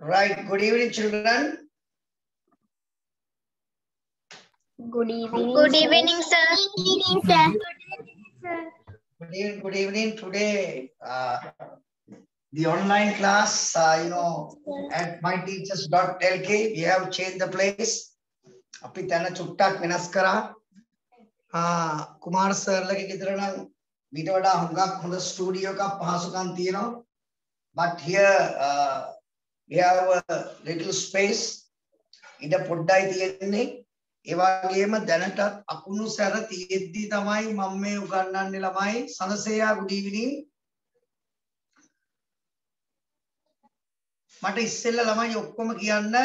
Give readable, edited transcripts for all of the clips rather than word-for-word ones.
Right. Good evening, children. Good evening. Good evening, sir. Good evening, sir. Good evening. Good evening. Today, the online class, at myteachers.lk, we have changed the place. Api tana chuttak venas kara. Kumar sir lage kidra nang video da hungak hunda studio ka pahasukan tiyeno. But here we have a little space. Ida poddai tiyenne. ඒ වගේම දැනටත් අකුණු සැර තියෙද්දි තමයි මම මේ උගන්වන්නේ ළමයි සනසයා good evening මට ඉස්සෙල්ලා ළමයි ඔක්කොම කියන්න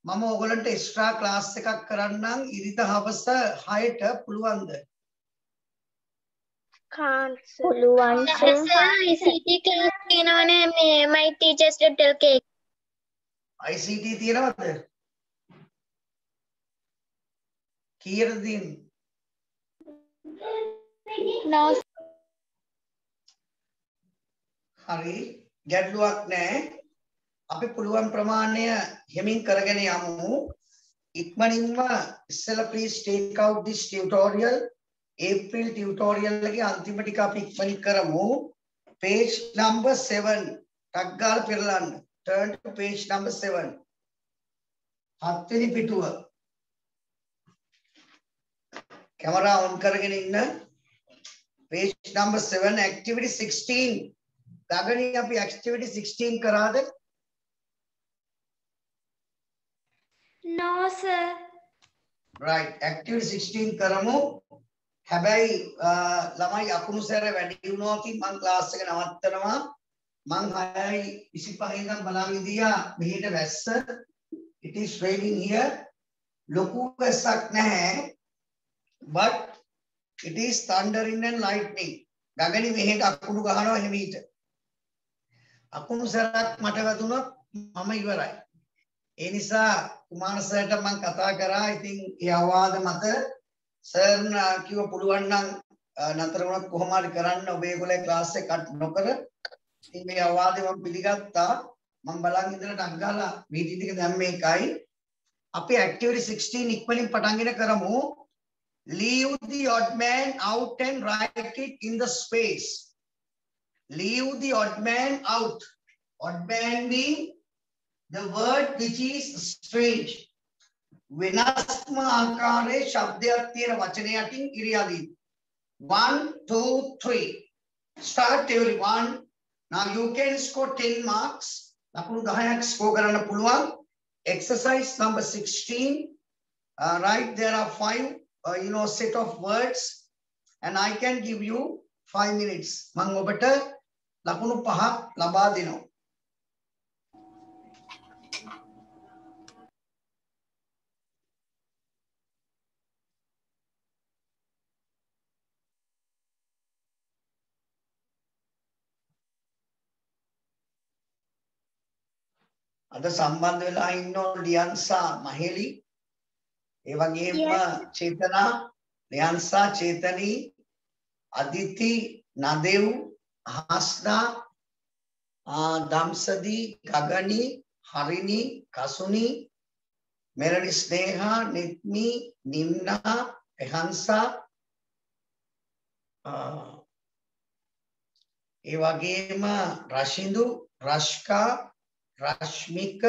මම ඕගලන්ට එක්ස්ට්‍රා ක්ලාස් එකක් කරන්නම් ඉරිද හවස 6ට පුළුවන්ද Can't පුළුවන් sir ICT class තියෙනවනේ මේ myteachers.lk ICT තියෙනවද කීයටද තියෙන්නේ No. හරි ගැටලුවක් නැහැ අපි පුළුවන් ප්‍රමාණය හිමින් කරගෙන යමු ඉක්මනින්ම ඉස්සෙල්ලා please take out this tutorial April tutorial එකේ අන්තිම ටික අපි ඉක්මනින් කරමු page number 7 ටක් ගාලා පෙරලන්න turn to page number 7 හත්වෙනි පිටුව camera on කරගෙන ඉන්න page number 7 activity 16 ගගණී අපි activity 16 කරාද No, sir. right activity 16 කරමු හැබැයි ළමයි අකුණු සැර වැඩි වුණා කි මම ක්ලාස් එක නවත්තනවා මම 6:25 ඉඳන් බලන් ඉදියා මෙහෙට වැස්ස it is raining here ලොකු වැස්සක් නැහැ but it is thundering and lightning ගගණි මෙහෙට අකුණු ගහනවා හිමීට අකුණු සැරක් මට වැදුනොත් මම ඉවරයි ඒ නිසා කුමාර සර්ට මම කතා කරා ඉතින් ඒ අවවාද මත සර් කිව්ව පුළුවන් නම් නතර වුණත් කොහොම හරි කරන්න ඔබ ඒගොල්ලේ ක්ලාස් එක කට් නොකර ඉතින් මේ අවවාදේ මම පිළිගත්තා මම බලන් ඉඳලා ටක් ගාලා මීටින් එක දැන් මේකයි අපි activity 16 ඉක්මනින් පටන්ගෙන කරමු leave the odd man out and write it in the space leave the odd man out odd man mean the word which is strange වෙනස්ම ආකාරයේ ශබ්දයක් තියෙන වචනය යටින් ඉරියාදී 1 2 3 start everyone now you can score 10 marks ලකුණු 10ක් score කරන්න පුළුවන් exercise number 16 Right, there are 5 set of words, and I can give you 5 minutes. මම ඔබට ලකුණු 5ක් ලබා දෙනවා. අද සම්බන්ධ වෙලා ඉන්නෝ ලියන්සා මහේලි, ඒ වගේම චේතනා, ලියන්සා, චේතනී, අදිති, නදෙව්, හස්නා, දම්සදී, ගගනී, හරිනී, කසුනී, මෙරණි, ස්නේහා, නිත්මි, නිම්නා, එහන්සා, ඒ වගේම රශින්දු, රශ්කා, Rashmika,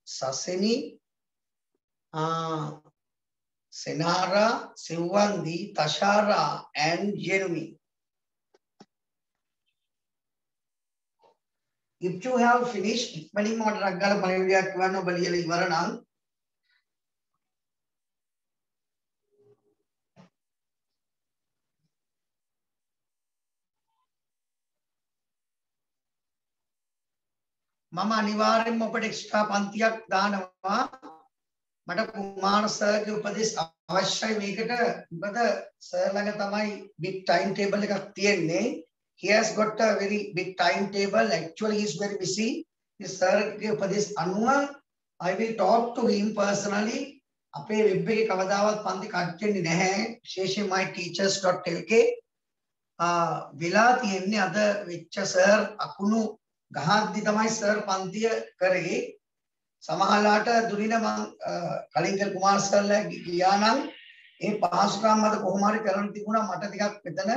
සසෙනි, Senara, Silwandi, Tashara, and Jeremy. If you have finished, many more Ragala Panavidia Kvano Baliali Varanang. Mama Nivarim Moped extra Pantiak Danava. මට කුමාර සර්ගේ උපදෙස් අවශ්‍යයි මේකට. මොකද සර් ළඟ තමයි big time table එකක් තියෙන්නේ. He has got a very big time table. Actually he is very busy. මේ සර්ගේ උපදෙස් අනුව I will talk to him personally. අපේ වෙබ් එකේ කවදාවත් පන්ති කට් වෙන්නේ නැහැ. විශේෂයෙන් myteachers.lk වෙලා තියෙන්නේ අද වෙච්ච සර් අකුණු ගහද්දි තමයි සර් පන්තිය කරේ. සමහරලාට දුරින මම කලින්කල් කුමාර සර්ලා ගියා නම් ඒ පහසුකම් මත කොහොම හරි කරන්න තිබුණා. මට ටිකක් මෙතන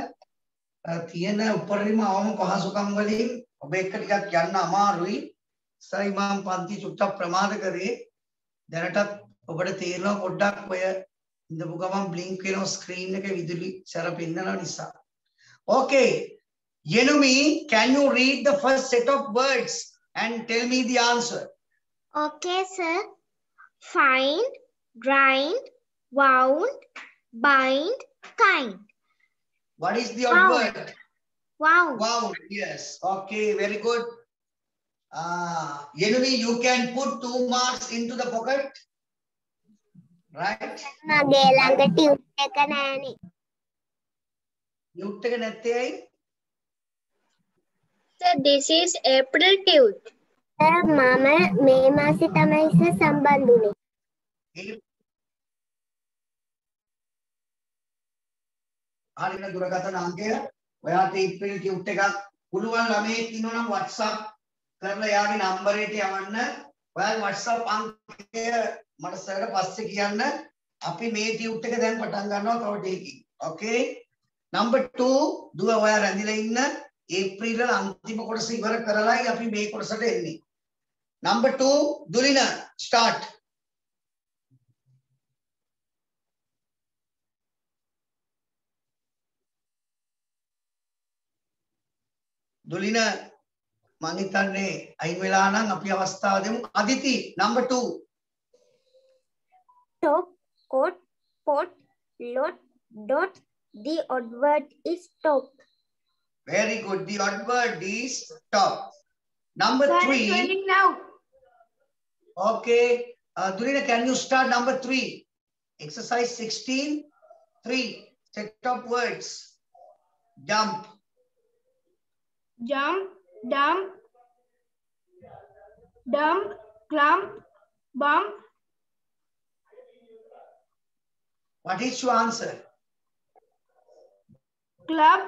තියෙන උපරිම අවම පහසුකම් වලින් ඔබ එක්ක ටිකක් යන්න අමාරුයි. සර් මම පන්ති චුට්ටක් ප්‍රමාද කරේ. දැනටත් ඔබට තේරෙනවා පොඩ්ඩක් ඔය ඉඳපු ගමන් බ්ලින්ක් වෙන ස්ක්‍රීන් එකේ විදුලි සැර පෙන්නන නිසා. Okay, Yenumi, can you read the first set of words and tell me the answer? Okay, sir. Find, grind, wound, bind, kind. What is the odd word? Wound. Wound, yes. Okay, very good. Yenumi, you can put 2 marks into the pocket. Right? මගේ ළඟ tute එක නෑනේ. Tute එක නැත්තේ ඇයි? Sir, this is April tute. මම මේ මාසේ තමයි සර් සම්බන්ධ වුනේ. හරින දුරකථන අංකය ඔයාට ඒප්‍රිල් ටියුට් එකක් පුළුවන් ළමයෙක් ඉන්නවා නම් WhatsApp කරලා යාගේ නම්බර් එකට යවන්න. ඔයාගේ WhatsApp අංකය මට සර්ට පස්සේ කියන්න. අපි මේ ටියුට් එක දැන් පටන් ගන්නවා තව ටිකකින්. Okay? number 2 දුව ඔයා රැඳිලා ඉන්න. ඒප්‍රිල් වල අන්තිම කොටස ඉවර කරලායි අපි මේ කොටසට එන්නේ. Number 2, Dulina, start. Dulina, මං හිතන්නේ අයින් වෙලා නම් අපි අවස්ථාව දෙමු. Aditi, number 2. Top, coat, pot, lot, dot. The odd word is top. Very good. The odd word is top. Number 3. Now. Okay. Dulina, can you start number 3? Exercise 16. 3. Set of words. Jump. Jump, dump, dump, clump, bump. What is your answer? Club.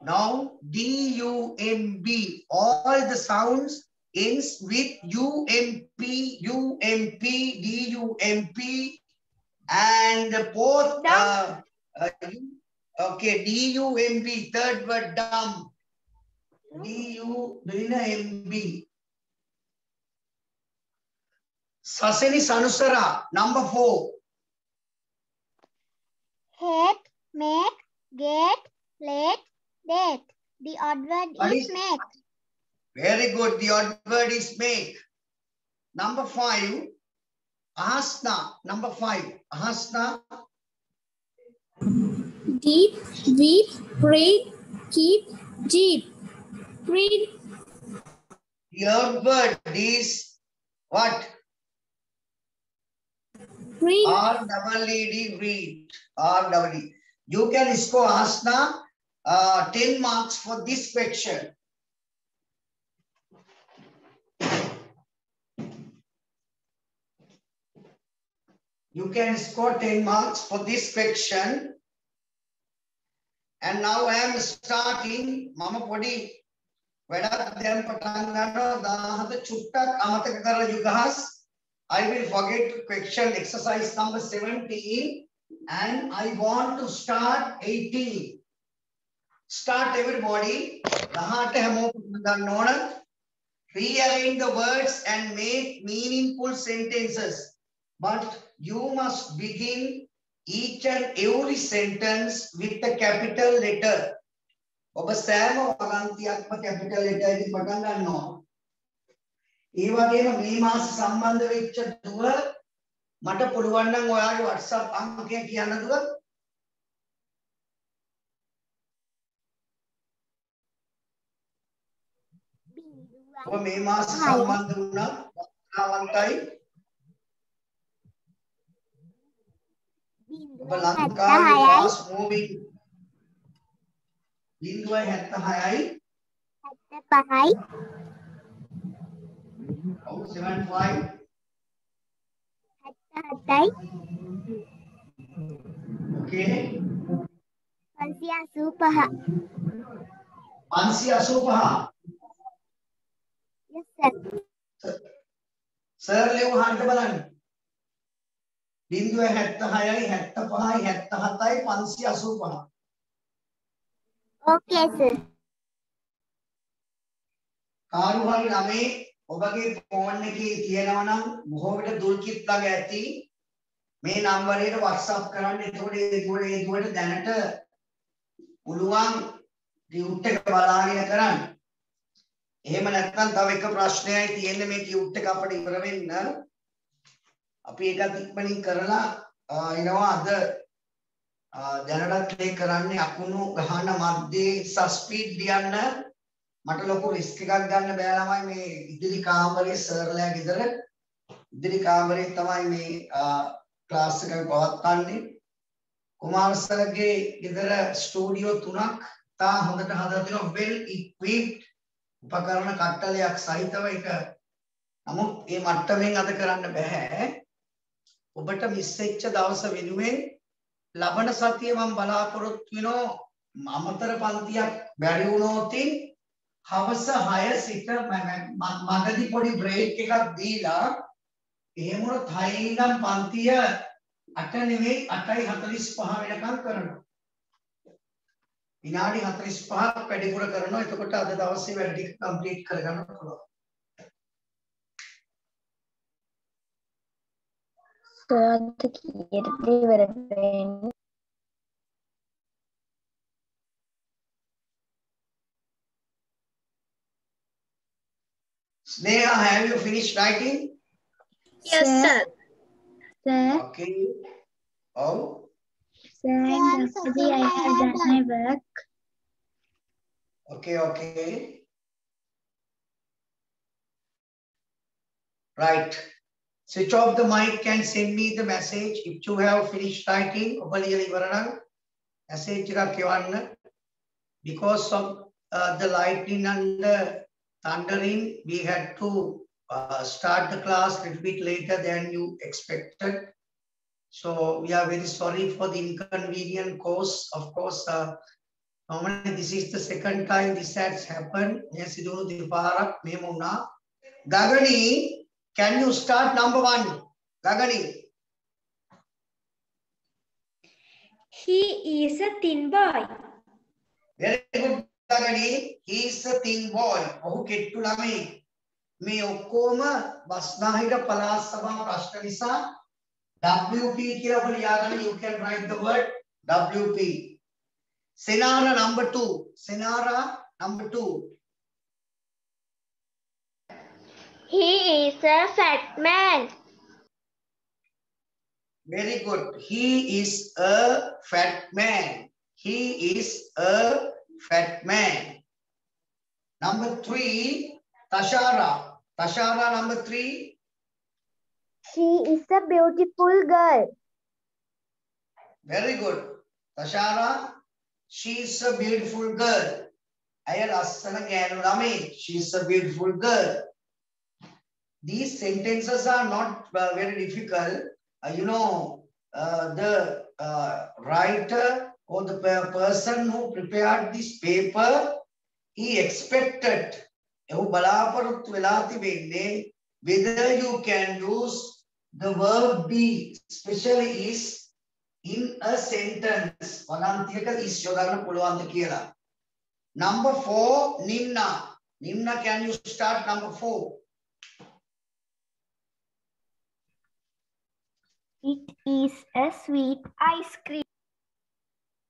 Now, D-U-M-B. All the sounds ends with U-M-P, U-M-P, D-U-M-P, and both. Okay, D-U-M-B. Third word, dumb. D-U-M-B. Saseni Sanusara. Number 4. Head, make, get, let, date. The odd word is make. Very good. The odd word is make. Number 5. Ahasna, number 5. Ahasna. Deep, weep, read, keep, jeep. Read. Your word is what? Read. R-double-E-D, read. R-double-E. You can score Ahasna 10 marks for this question. You can score 10 marks for this section. And now I am starting. Mama podi. Vedak then patangano dahata chuttak amataka kara yugas. I will forget question exercise number 17 and I want to start 18. Start everybody. Dahata hamo patangano. Rearrange the words and make meaningful sentences. But you must begin each and every sentence with a capital letter. ඔබ සෑම වගන්තියක්ම capital letter එකකින් පටන් ගන්නවා. ඒ වගේම මේ මාස සම්බන්ධ වෙච්ච දුව මට පුළුවන් නම් ඔයාගේ WhatsApp අංකය කියන්න දුව. ඔබ මේ මාස සම්බන්ධ වුණා වාර්තාවන්තයි. ඔබ ලංකාවේ fast moving 0.76යි 75යි 75 77යි okay 585 585 yes sir සර් ලියු හරියට බලන්න 0.76යි 75යි 77යි 585 okay sir කාරු හරි ළමේ ඔබගේ ෆෝන් එකේ තියෙනවා නම් බොහෝ විට දුල්කිත් ළඟ ඇති මේ නම්බරයට WhatsApp කරන්න. එතකොට ඒකට දැනට පුළුවන් ටියුට් එක බලාගෙන කරන්න. එහෙම නැත්නම් තව එක ප්‍රශ්නයයි තියෙන්නේ මේ ටියුට් එක අපිට ඉවර වෙන්න. අපි ඒකත් ඉක්මනින් කරලා එනවා අද දැනටත් play කරන්නේ අකුණු ගහන මැද්දේ සස්පීඩ් ලියන්න. මට ලොකු රිස්ක් එකක් ගන්න බෑ ළමයි මේ ඉදිරි කාමරේ සර්ලා ගෙදර ඉදිරි කාමරේ තමයි මේ ක්ලාස් එක පවත්වන්නේ. කුමාර සර්ගේ ගෙදර ස්ටුඩියෝ 3ක් තා හොඳට හදලා තියෙනවා well equipped උපකරණ කට්ටලයක් සහිතව එක. නමුත් මේ මට්ටමින් අද කරන්න බෑ. ඔබට මිස් වෙච්ච දවස වෙනුවෙන් ලබන සතියේ මම බලාපොරොත්තු වෙනවා අමතර පන්තියක් බැරි වුණොත් හවස 6 සිට මගදී පොඩි බ්‍රේක් එකක් දීලා එහෙම වුණොත් 6 ඉඳන් පන්තිය 8 නෙවෙයි 8:45 වෙනකම් කරනවා. විනාඩි 45ක් වැඩිපුර කරනවා. එතකොට අද දවසේ වැඩ ටික කම්ප්ලීට් කරගන්න පුළුවන්. සාද කීයටද ඉවර වෙන්නේ? Sneha, have you finished writing? Yes, sir. sir Okay. Oh. sir Actually, I have done my work. Okay, okay. Right. Switch off the mic and send me the message if you have finished writing. Message because of the lightning and the thundering, we had to start the class a little bit later than you expected. So we are very sorry for the inconvenient cause. Of course, normally this is the second time this has happened. Gagani, can you start number 1? Gagani. He is a thin boy. Very good, Gagani. He is a thin boy. Oh, kettu lami. Me okkoma basnahira palasama prashna nisa WP kila paliyagana. You can write the word WP. Senara number 2. Senara number 2. he is a fat man Very good. He is a fat man. He is a fat man. Number 3, Tashara. Tashara, number 3. She is a beautiful girl. Very good. Tashara, she is a beautiful girl. She is a beautiful girl. These sentences are not very difficult. The writer or the person who prepared this paper, he expected whether you can use the verb be, especially is in a sentence. Number 4, Nimna. Nimna, can you start number 4? It is a sweet ice cream.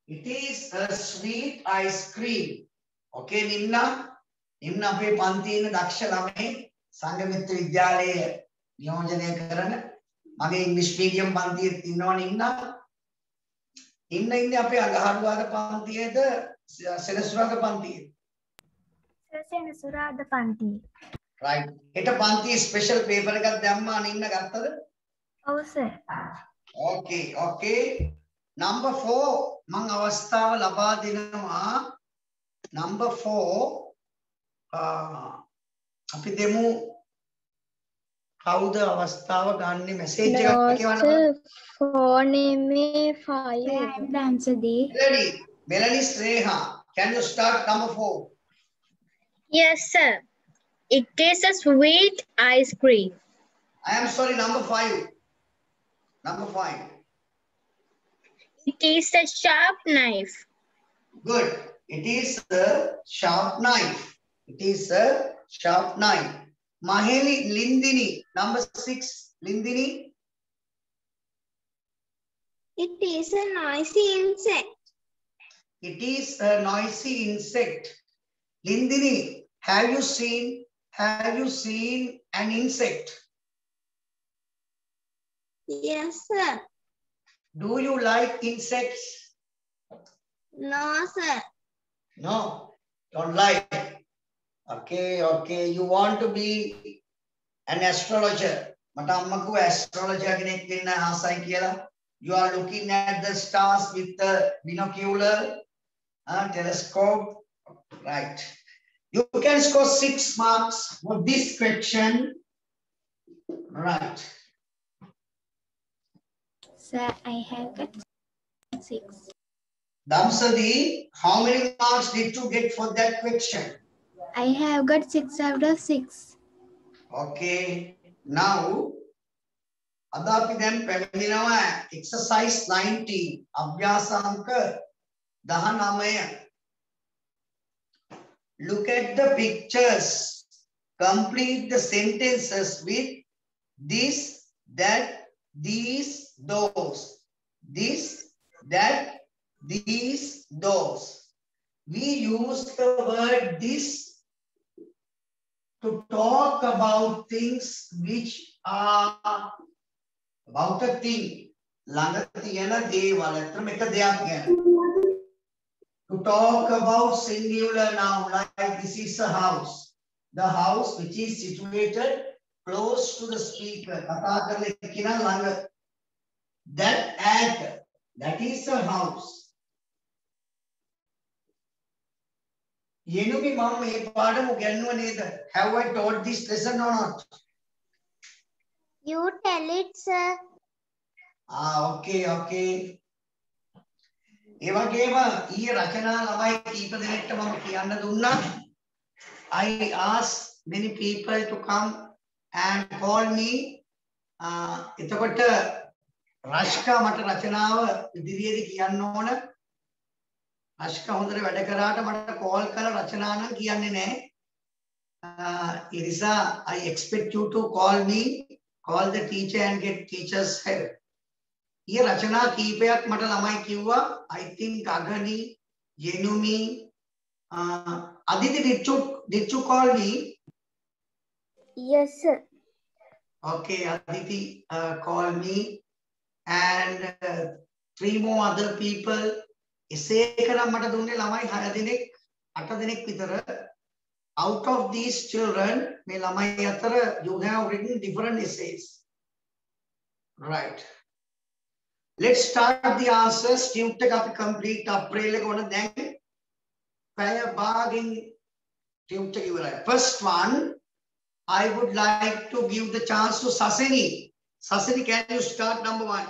It is a sweet ice cream. Okay, Nimna. Nimna पे पंक्ति में दक्ष लमे संगमित्र विद्यालय नियोजन करना. मगे English medium पंक्ति इन्नो निम्ना. निम्ना इन्ने अपे अगहारुवाद पंक्ति है तो सेनसुराद पंक्ति है. सेनसुराद पंक्ति. Right. इटा पंक्ति स्पेशल पेपर का दम्मा निम्ना करता है. Oh sir. Okay, okay. Number 4, mang avastawa laba denawa. Number 4, api demu kawuda avastawa ganne message ekak gewanna. Phone me 5. Melanie Sneha, can you start number 4? Yes, sir. It is a sweet ice cream. I am sorry, number 5. Number 5. It is a sharp knife. Good. It is a sharp knife. It is a sharp knife. Maheli Lindini, number 6. Lindini. It is a noisy insect. It is a noisy insect. Lindini, have you seen an insect? Yes, sir. Do you like insects? No, sir. No, don't like. Okay, okay. You want to be an astrologer. Matammaku astrologer kenek wenna asai kiyala. You are looking at the stars with the binocular telescope. Right. You can score 6 marks for this question. Right. Sir, I have got 6. Damsadi, how many marks did you get for that question? I have got 6 out of 6. Okay. Now, adapi then peminawa exercise 90 abhyasanka 19. Look at the pictures. Complete the sentences with this, that, these, those. This, that, these, those. We use the word this to talk about things which are about a thing. To talk about singular noun, like this is a house. The house which is situated close to the speaker. That actor, that is a house. Yenumi mama e paadamu gannuwa neda. Have I taught this lesson or not? You tell it, sir. Okay, okay. Evagema ee rachana lamai keepa denekta mama kiyanna dunna. I asked many people to come and call me. Etakota Rashka mata rachanawa idhiriyedi kiyanna ona. Ashka hondara වැඩ කරාට මට call කරලා රචනා නම් කියන්නේ නැහැ. It is I expect you to call me, call the teacher and get teacher's help. ඊ රචනා කීපයක් මට ළමයි කිව්වා. I think Agani, Yenumi, Aditi, did you call me? Yes, sir. Okay, Aditi call me. and 3 more other people. එසේකනම් මට දුන්නේ ළමයි 6 දෙනෙක් 8 දෙනෙක් විතර. Out of these children, මේ ළමයි අතර you have written different essays. Right. Let's start the answers. Tune එක අපි complete අප්‍රේල් එක වුණ දැන් පැය භාගින් tune එක ඉවරයි. First one, I would like to give the chance to Sasini. Sasini, can you start number 1?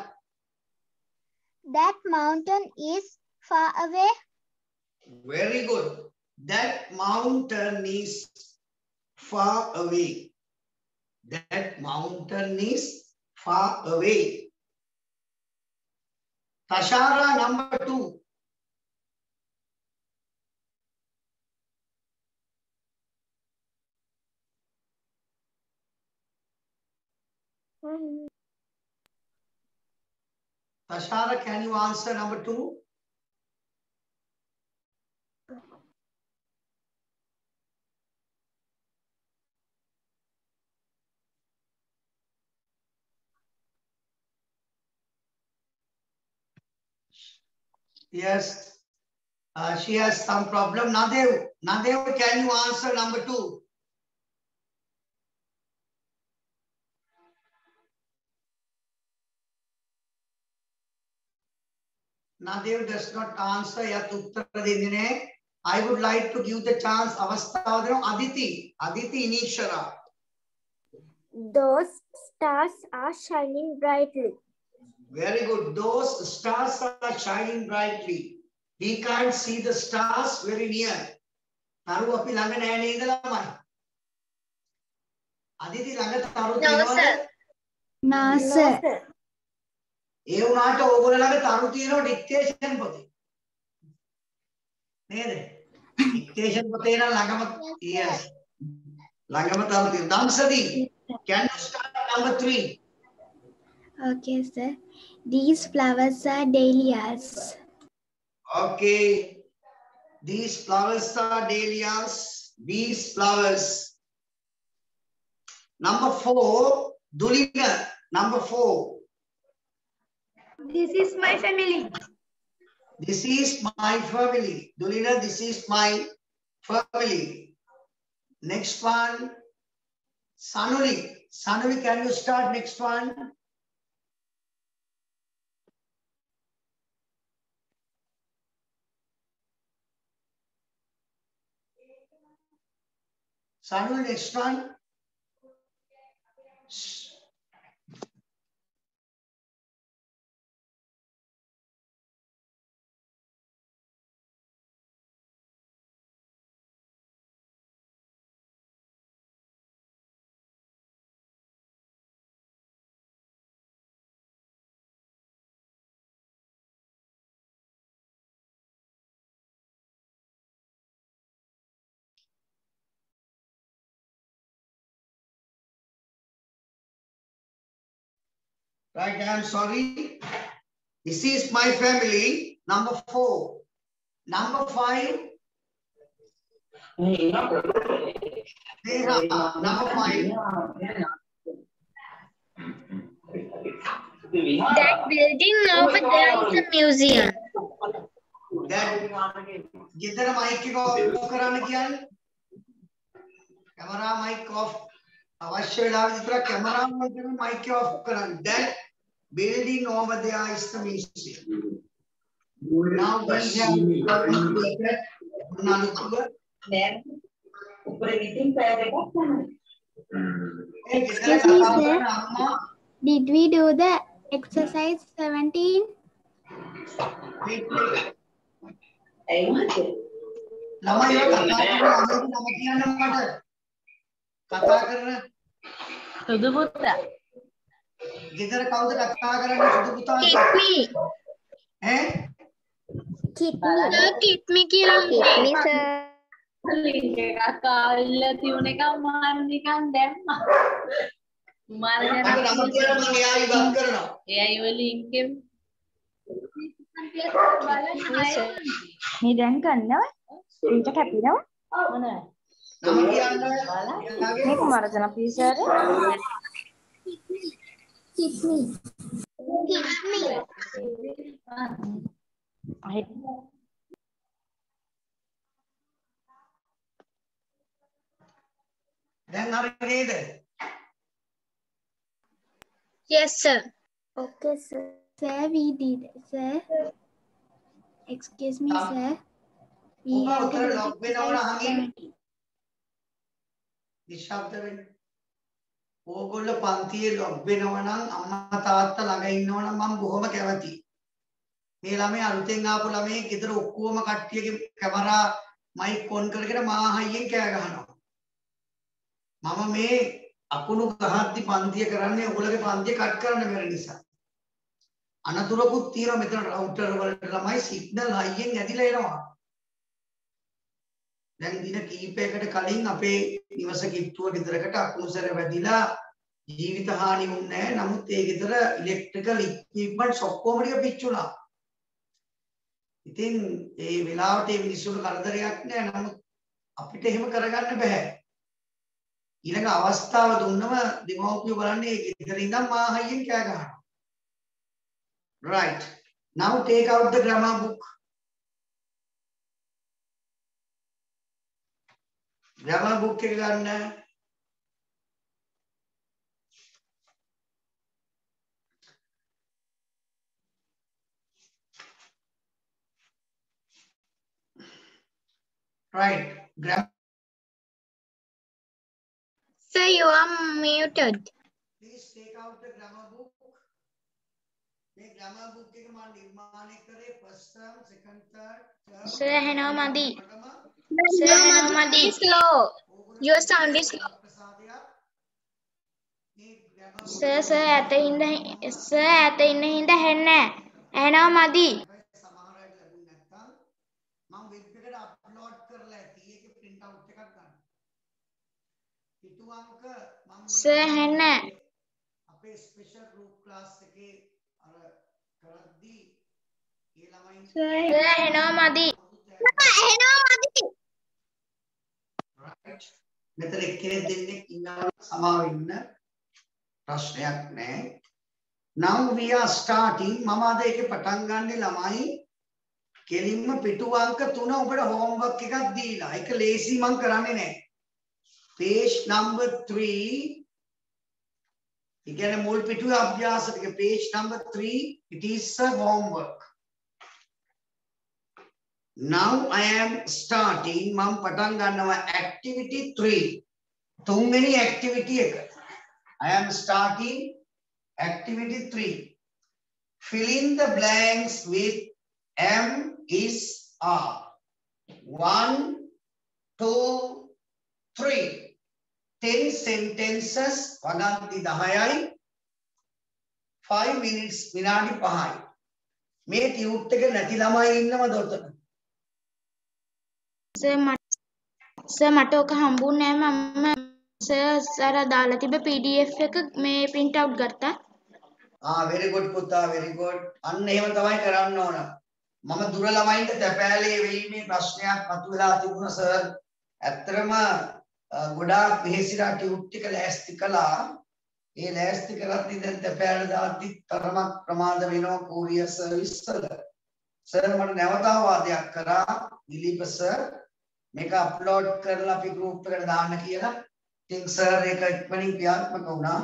That mountain is far away. Very good. That mountain is far away. That mountain is far away. Tashara, number 2. Tashara, can you answer number 2? Yes, she has some problem. Nadev, can you answer number 2? Nadev does not answer. I would like to give the chance. Aditi, Inishara. Those stars are shining brightly. Very good. Those stars are shining brightly. He can't see the stars very near. Taru api ළඟ නෑ නේද ළමයි? Aditi ළඟ taru තියෙනවද? No, sir. ඒ වුණාට ඕගොල්ලෝ ළඟ taru තියෙනවා dictation පොතේ. නේද? Dictation පොතේ නම් ළඟම yes. ළඟම taru තියෙනවා. Damsadi, can you start number 3? Okay, sir. These flowers are dahlias. Okay. These flowers are dahlias. These flowers. Number 4, Dulina. Number 4. This is my family. This is my family. Dulina, this is my family. Next one, Sanuli. Sanuli, can you start next one? Sanuli, next one. Right, I am sorry. This is my family. Number 4. Number 5. Neha, number 5. That building over there is a museum. That जिधर mic को of कराने किया है camera mic off अवश्य डाल जिधर camera mic off कराने that building over there is the museum. Now we have Excuse me, sir. Did we do the exercise 17? सुधु पुत्र गिदर काउद कथा करने सुधु पुत्र हैं Kit me क्या sir. තියුනේ කම් මාන නිකන් දැම්මා මාන අර නම කියලා මම එයායි වත් කරනවා එයයි ඔය ලින්ක් එක මේ දැන් ගන්නව ඉන්ට කැපිනව මොන නම කියන්න මේ කුමාරජන පීසර් Kit me. දැන් හරි නේද? Yes, sir. Okay, sir. Sir, we did. Sir, excuse me, sir. We ඔබ have උතර to do log the වෙනවනම් අහගෙන exercise. නිශ්ශබ්ද වෙන්න. ඕගොල්ලෝ පන්තියේ ලොග් වෙනවනම් අම්මා තාත්තා ළඟ ඉන්නවනම් මම බොහොම කැමතියි. මේ ළමයි අලුතෙන් ආපු ළමයි ගෙදර ඔක්කොම කට්ටියගේ කැමරා මයික් ඔන් කරගෙන මා හයියෙන් කෑ ගහනවා. මම මේ අකුණු ගහද්දි පන්තිය කරන්නේ ඔයගොල්ලෝගේ පන්තිය කට් කරන්න බැරි නිසා. අනතුරකුත් තියෙනවා මෙතන රවුටර් වලට ළමයි සිග්නල් හයියෙන් ඇදිලා එනවා. දැන් දින කිහිපයකට කලින් අපේ නිවස කිට්ටුව ගෙදරකට අකුණු සැර වැදිලා ජීවිත හානි වුණේ නැහැ. නමුත් ඒ ගෙදර ඉලෙක්ට්‍රිකල් ඉක්විප්මන්ට්ස් ඔක්කොම ටික පිච්චුණා. ඉතින් ඒ වෙලාවට මේ මිනිස්සුන්ට කරදරයක් නෑ. නමුත් අපිට එහෙම කරගන්න බෑ. ඊළඟ අවස්ථාව දුන්නම දෙමව්පියෝ බලන්නේ ගෙදර ඉඳන් මා හයියෙන් කෑ ගහනවා. Right. Now take out the grammar book. Grammar book එක ගන්න. Right. Sir, you are muted. Please take out the grammar book. මේ grammar book එක මම නිර්මාණය කරේ first term, second, third, Sir, hello, Madi. Sir, hello, Madi. Slow. Your sound is slow. Sir, ඇත ඉන්න හින්දා හෙන්නේ. එහෙනම් මදි. සමහර අය ලැබුණ නැත්නම් මම වෙබ් එකට අප්ලෝඩ් කරලා ඇති. ඒකේ print out එකක් ගන්න. පිටු අංක මම Sir, හෙන්නේ. අපේ ස්පෙෂල් ගෲප් ක්ලාස් එකේ අර කරද්දී ඒ ළමයින් Sir, hello, Madi. right මෙතන එක්කෙනෙක් දෙන්නෙක් ඉන්නවා සමාව ඉන්න ප්‍රශ්නයක් නැහැ. Now we are starting මම අද ඒකේ පටන් ගන්න ළමයි කෙලින්ම පිටු අංක 3 ඔබට homework එකක් දීලා. ඒක ලේසි මම කරන්නේ නැහැ. page number 3 ඉගෙන මුල් පිටුවේ අභ්‍යාස ටික page number 3 it is a homework. Now I am starting මම පටන් ගන්නවා activity 3 තුන්වෙනි activity එක. I am starting activity 3. Fill in the blanks with M is R. 1, 2, 3. 10 sentences වගන්ති 10යි 5 minutes විනාඩි 5යි. මේ ටියුට් එක නැති ළමයි ඉන්නවද ඔතන? Sir, මට ඔක හම්බුන්නේ නැහැ. මම සර් දාලා තිබ්බ PDF එක මේ print out ගත්තා. very good පුතා very good. අන්න එහෙම තමයි කරන්න ඕන. මම දුර ළමයින්ට තැපෑලේ වෙීමේ ප්‍රශ්නයක් මතුවලා තිබුණා සර්. ඇත්තටම ගොඩාක් වෙහෙසිලා ටියුට් එක ලෑස්ති කළා. ඒ ලෑස්ති කරද්දී දැන් තැපෑල දාද්දි තරමක් ප්‍රමාද වෙනවා කෝරියර් සර්විස් වල. සර් මට නැවත අවවාදයක් කරා දිලීප සර් මේක අප්ලෝඩ් කරලා අපි ගෲප් එකට දාන්න කියලා. ඉතින් සර් ඒක ඉක්මනින් ක්‍රියාත්මක වුණා.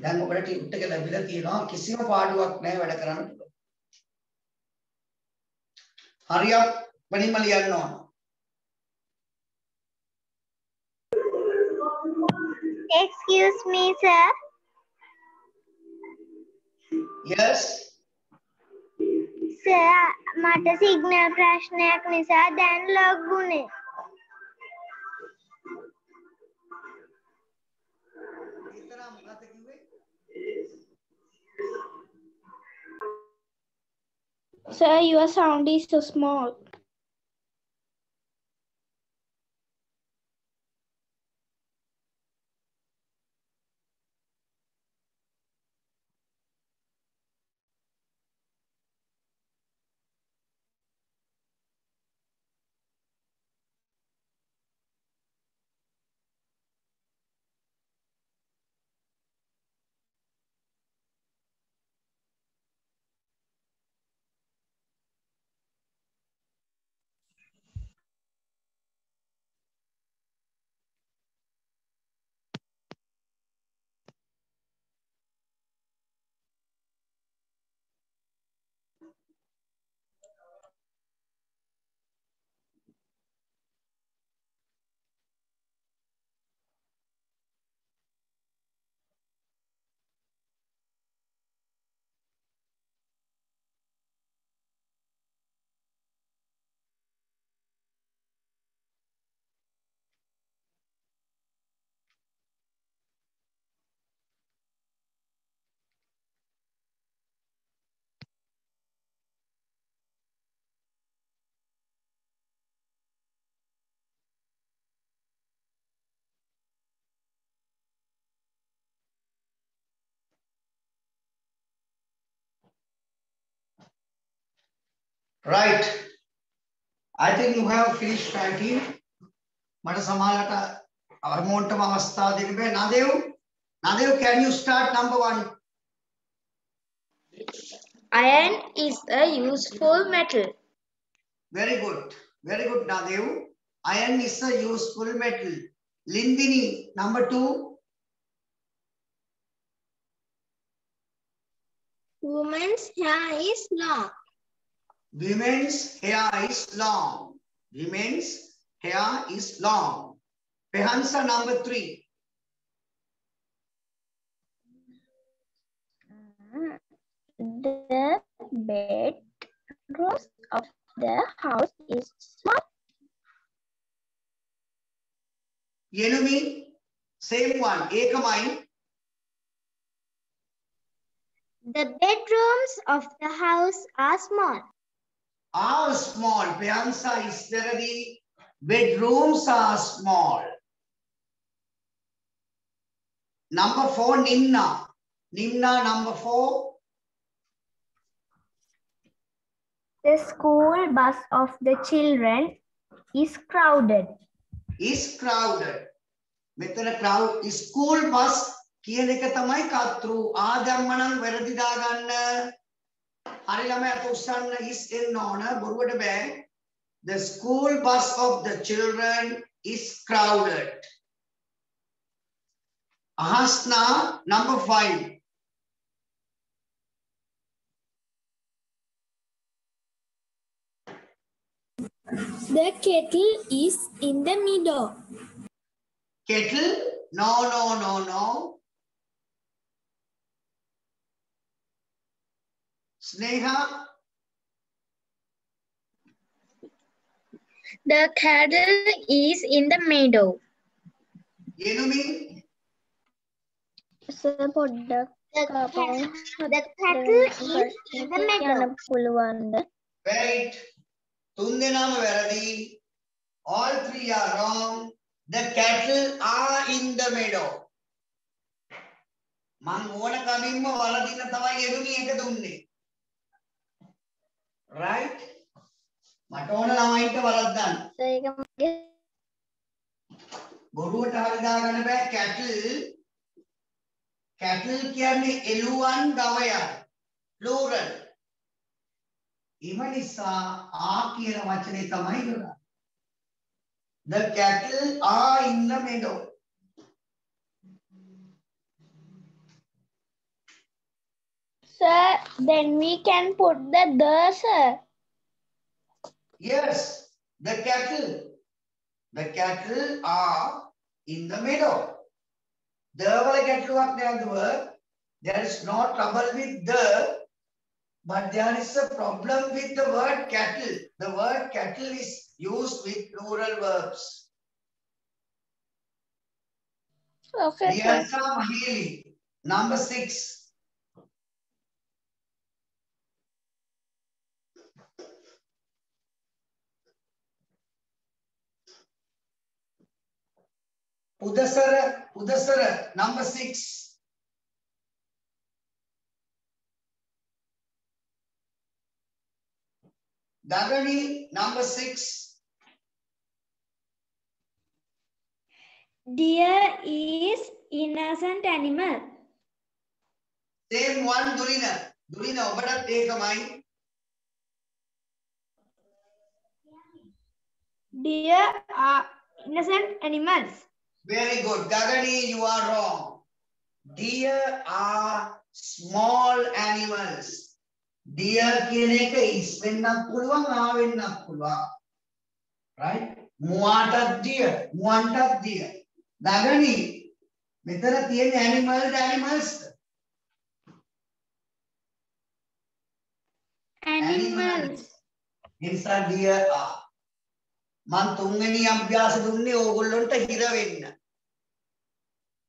දැන් ඔබට ටියුට් එක ලැබිලා තියෙනවා. කිසිම පාඩුවක් නැහැ වැඩ කරන්න පුළුවන්. හරියක් වෙනින්ම ලියන්න ඕන. Excuse me, sir. Yes. Sir, මට සිග්නල් ප්‍රශ්නයක් නිසා දැන් ලොග් වුණේ. ඒතරම් මොකද කිව්වේ? Sir, your sound is so small. Right. I think you have finished writing. මට සමාලට අමෝන්ටම අවස්ථාව දෙන්න බෑ. Nadev, can you start number 1? Iron is a useful metal. Very good. Very good, Nadev. Iron is a useful metal. Lindini, number 2. Women's hair is long. Women's hair is long. Women's hair is long. Pehansa, number 3. The bedrooms of the house is small. Yenumi, same one. Ekamai. The bedrooms of the house are small. Are small. Pehansa is there. The bedrooms are small. Number 4, Nimna. Nimna, number 4. The school bus of the children is crowded. Is crowded. Metana crowd is school bus. කියන එක තමයි කතෘ ආදම්මනම් වැරදි දාගන්න හරි ළමයි අත උස්සන්න is එන්න ඕන බොරුවට බෑ the school bus of the children is crowded ahasna number 5 The kettle is in the middle. kettle no Sneha The kettle is in the meadow. Yenumi Sir, පොඩ්ඩක් The kettle is in the meadow. පුළුවන්ද? Right. තුන් දෙනාම වැරදි. All 3 are wrong. The cattle are in the meadow. මං ඕන කමින්ම වලදින තමයි යෙදුනේ එක දුන්නේ. Right? මට ඕන ළමයින්ට වලද්දන්න. ඒක මගේ බොරුවට හරි දාගන්න බෑ cattle. Cattle කියන්නේ එළුවන් ගවයන්. Plural. ඉමනිසා ආ කියන වචනේ තමයි කරන්නේ. The cattle are in the meadow. Sir, then we can put the sir. Yes, the cattle. The cattle are in the meadow. The wala cattle what they are the word. There is no trouble with the, but there is a problem with the word cattle. The word cattle is used with plural verbs. Okay, sir. Riyasa Mahili, number 6. Udasara, number 6. Dagani, number 6. Deer is innocent animal. Same one, Durina. Durina, obada ekamai. Deer are innocent animals. Very good. Gagani, you are wrong. Deer are small animals. Deer කියන එක is වෙන්නත් පුළුවන් ආ වෙන්නත් පුළුවන්. Right? මුවාටත් deer, මුවන්ටත් deer. Gagani, මෙතන තියෙන animals. Animals. නිසා deer are. මං තුන්වෙනි අභ්‍යාස දුන්නේ ඕගොල්ලන්ට හිර වෙන්න.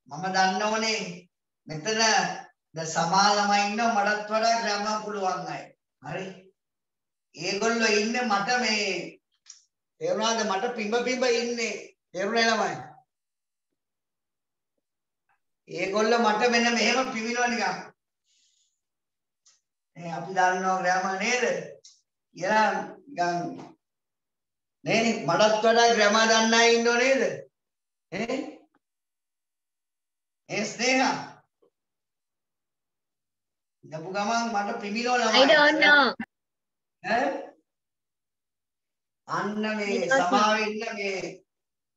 මම දන්නවනේ මෙතන ද සමාලමයි ඉන්නව මටත් වඩා ග්‍රැමර් පුළුවන් අය. හරි. ඒගොල්ලෝ ඉන්නේ මට මේ තේරුණාද මට පිඹ ඉන්නේ. තේරුණා ළමයි. ඒගොල්ලෝ මට මෙන්න මෙහෙම පිවිනවා නිකන්. අපි දන්නවා ග්‍රැමර් නේද? යා නිකන් නේනේ මඩත් වඩා ග්‍රැමර් දන්න අය ඉන්නව නේද? ස්නේහා දපු ගමන් මට පිමිනෝ ළමයි. I don't know. අන්න මේ සමාවෙන්න මේ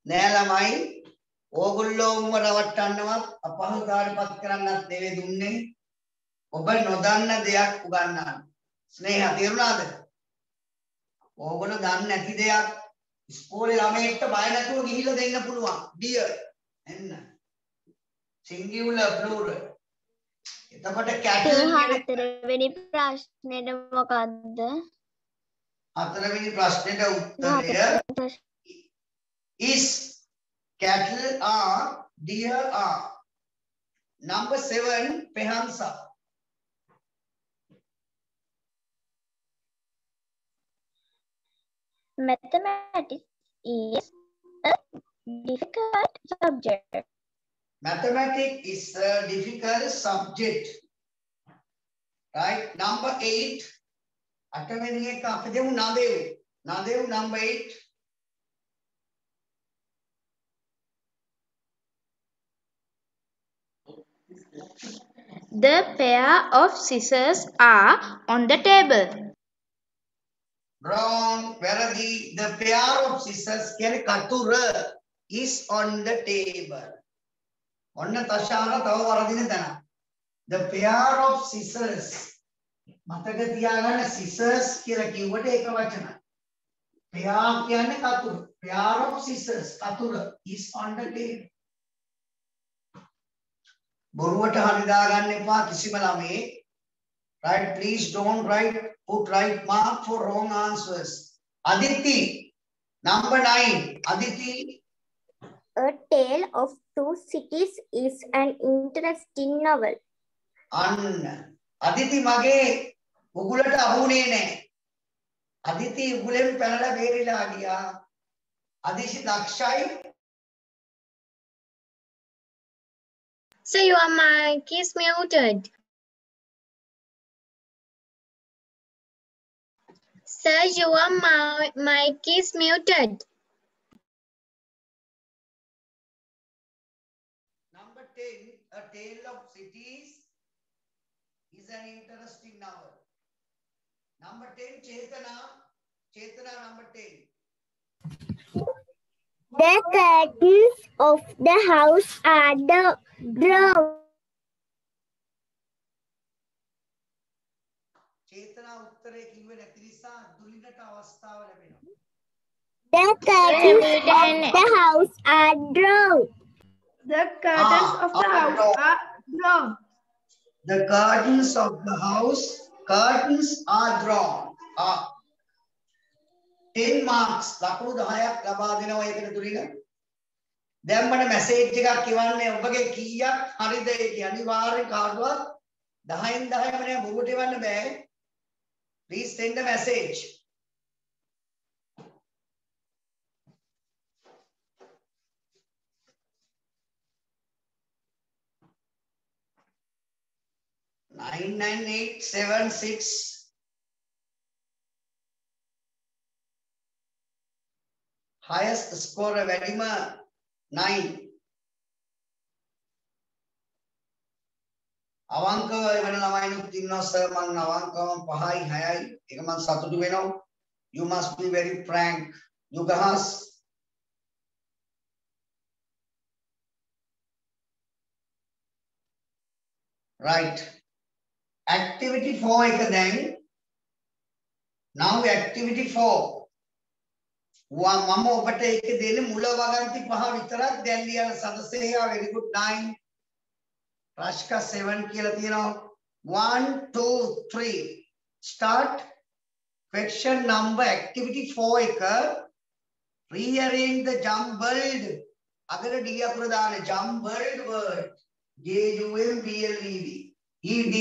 නෑ ළමයි ඕගොල්ලෝම රවට්ටන්නවත් අපහසුතාවයටපත් කරන්නත් නෙවෙයි දුන්නේ. ඔබ නොදන්න දෙයක් උගන්වන්න. ස්නේහා තේරුණාද? ඕගොල්ලෝ දන්නේ නැති දෙයක් ඉස්කෝලේ ළමයෙක්ට බය නැතුව ගිහිල්ලා දෙන්න පුළුවන්. dear එන්න. singular plural. එතකොට cattle හතරවෙනි ප්‍රශ්නෙට මොකද්ද? හතරවෙනි ප්‍රශ්නෙට උත්තරය is cattle are deer are. Number 7 Pehansa. Mathematics is a difficult subject. Mathematics is a difficult subject. Right? Number 8. අටවෙනි එක අපි දෙමු නදේව්. නදේව් number 8. The pair of scissors are on the table. Wrong. වැරදි. The pair of scissors කියන්නේ කතුර is on the table. ඔන්න තෂාර තව වරදින තැන. The pair of scissors. මතක තියාගන්න scissors කියලා කිව්වට ඒක වචනයි. pair කියන්නේ කතුර. pair of scissors කතුර is on the table. බොරුවට හරිදා ගන්න එපා කිසිම ළමේ. Right? Please don't put right mark for wrong answers. Aditi, number 9. Aditi. A Tale of Two Cities is an interesting novel. Aditi මගේ උගුලට අහුනේ නැහැ. Aditi උගුලෙන් පැනලා බේරිලා ගියා. Aditi දක්ෂයි. So your mic is muted. Sir, your mic is muted. Number 10, A Tale of Cities is an interesting novel. Number 10, Chetana. Chetana, number 10. The curtains of the house are drawn. Chetana උත්තරේ කිව්වේ නැති නිසා දුලිනට අවස්ථාව ලැබෙනවා. The curtains of the house are drawn. The curtains of the house are drawn. The curtains of the house are drawn. 10 marks. ලකුණු 10ක් ලබා දෙනවා ඒකට දුලින. දැන් මට මැසේජ් එකක් කියවන්නේ ඔබගේ කීයක් හරිද ඒක අනිවාර්යෙන් කාටවත් 10න් 10ම නෑ බොරුවට එවන්න බෑ. Please send a message. Nine 99876. Highest scorer වැඩිම 9. අවංකව වෙන ළමයිනුත් ඉන්නවා සර් මම අවංකවම 5යි 6යි ඒක මම සතුටු වෙනවා. You must be very frank. Yugas. Right. Activity 4 එක දැන්. Now activity 4. මම ඔබට ඒක දෙන්නේ මුල වගන්ති 5 විතරක් දැන් ලියන සදසේයා very good 9. Rashka 7 කියලා තියෙනවා 1 2 3 start question number activity 4 එක rearrange the jumbled අගර d අකුර දාන්න jumbled word j u m b l e d ed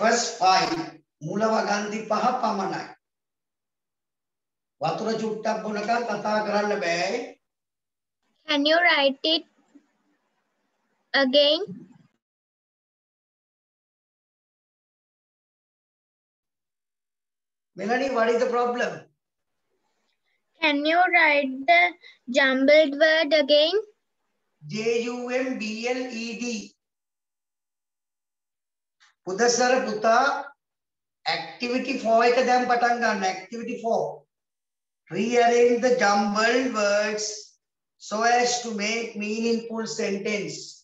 first 5 මූල වගන්ති 5 පමණයි වතුර චුට්ටක් බොනකල් කතා කරන්න බෑ. Can you write it again? Melanie, what is the problem? Can you write the jumbled word again? JUMBLED. Pudasara Puta. Activity 4 එක දැන් පටන් ගන්න. Activity 4. Rearrange the jumbled words so as to make meaningful sentence.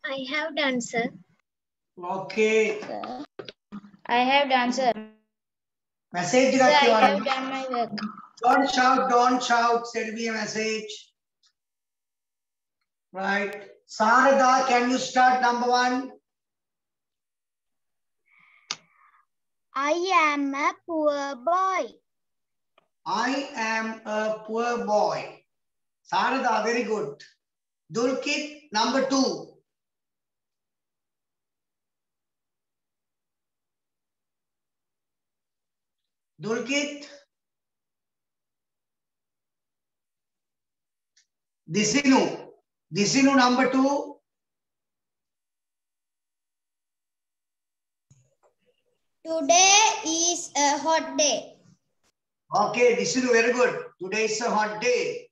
I have done, sir. Okay. I have done, sir. Message Sir, I रखिए have done my work. Don't shout, don't shout. Send me a message. Right. Sarada, can you start number 1? I am a poor boy. I am a poor boy. Sarada, very good. Dulkit, number 2. Dulkit. Disinu. Disinu, number 2. Today is a hot day. Okay, Disinu, very good. Today is a hot day.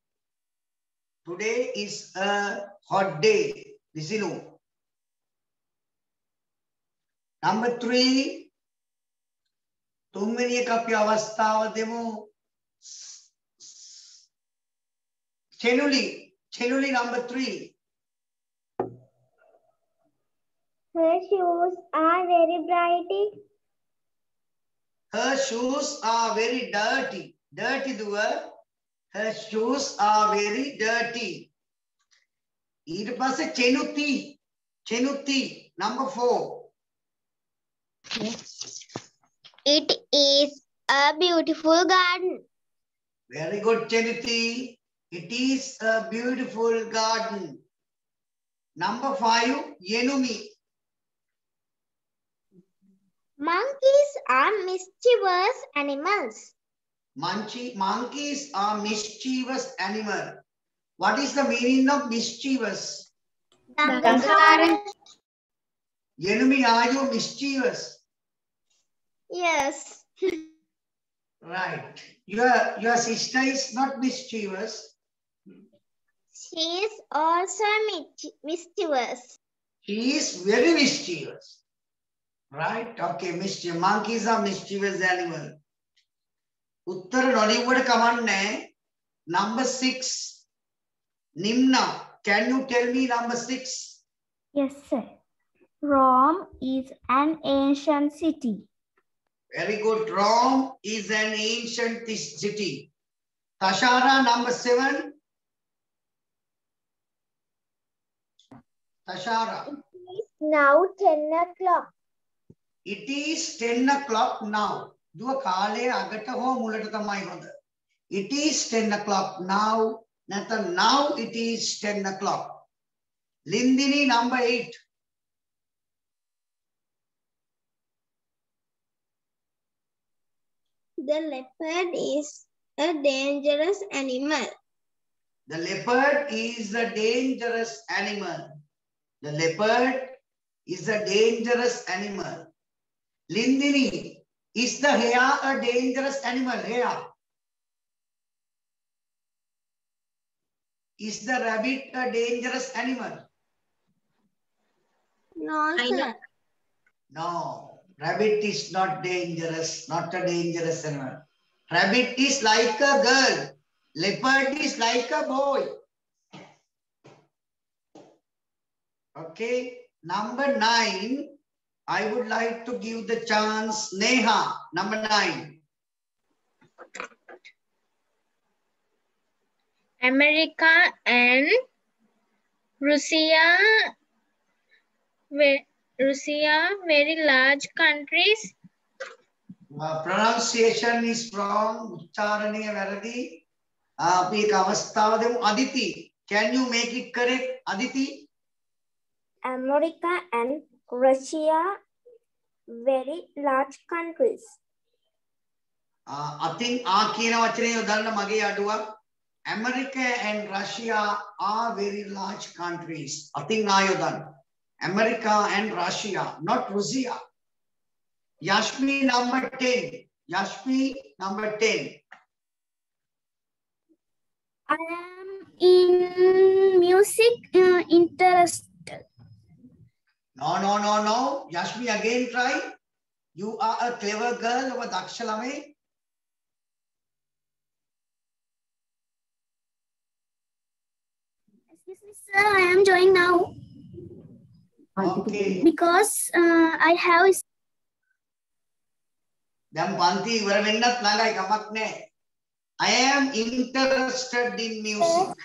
Today is a hot day. Disinu. Number 3. तुमने कपि अवस्थाव देमो Chenuli number 3. Her shoes are very bright. Her shoes are very dirty. Dirty duwa. Her shoes are very dirty. ඊට පස්සේ Chenuti number 4. It is a beautiful garden. Very good, Chenuti. It is a beautiful garden. Number 5, Yenumi. Monkeys are mischievous animals. Monkeys are mischievous animal. What is the meaning of mischievous? Yenumi, are you mischievous? Yes. Right. Your sister is not mischievous. She is also mischievous. She is very mischievous. Right? Okay, mischievous. Monkeys are mischievous animal. Uttar Nollywood command number 6. Nimna, can you tell me number 6? Yes, sir. Rome is an ancient city. Very good. Rome is an ancient city. Tashara, number 7. Tashara. Now 10 o'clock. It is 10 o'clock now. Duwa kale agata ho mulata tamai honda. It is 10 o'clock now. Nathan, now it is 10 o'clock. Lindini, number 8. The leopard is a dangerous animal. The leopard is a dangerous animal. The leopard is a dangerous animal. Lindini, is the hare a dangerous animal? Hare. Is the rabbit a dangerous animal? No, sir. No. Rabbit is not dangerous. Not a dangerous animal. Rabbit is like a girl. Leopard is like a boy. Okay. Number 9. I would like to give the chance. Neha. Number 9. America and Russia very large countries. Pronunciation is wrong. Ucharane varadi. Aditi, can you make it correct? Aditi? America and Russia, very large countries. I think America and Russia are very large countries. I think America and Russia, not Russia. Yashmi, number 10. Yashmi, number 10. I am in music interested. No. Yashmi, again try. You are a clever girl of Dakshalame. Excuse me, sir. I am joining now. Okay. Because I have. I am interested in music.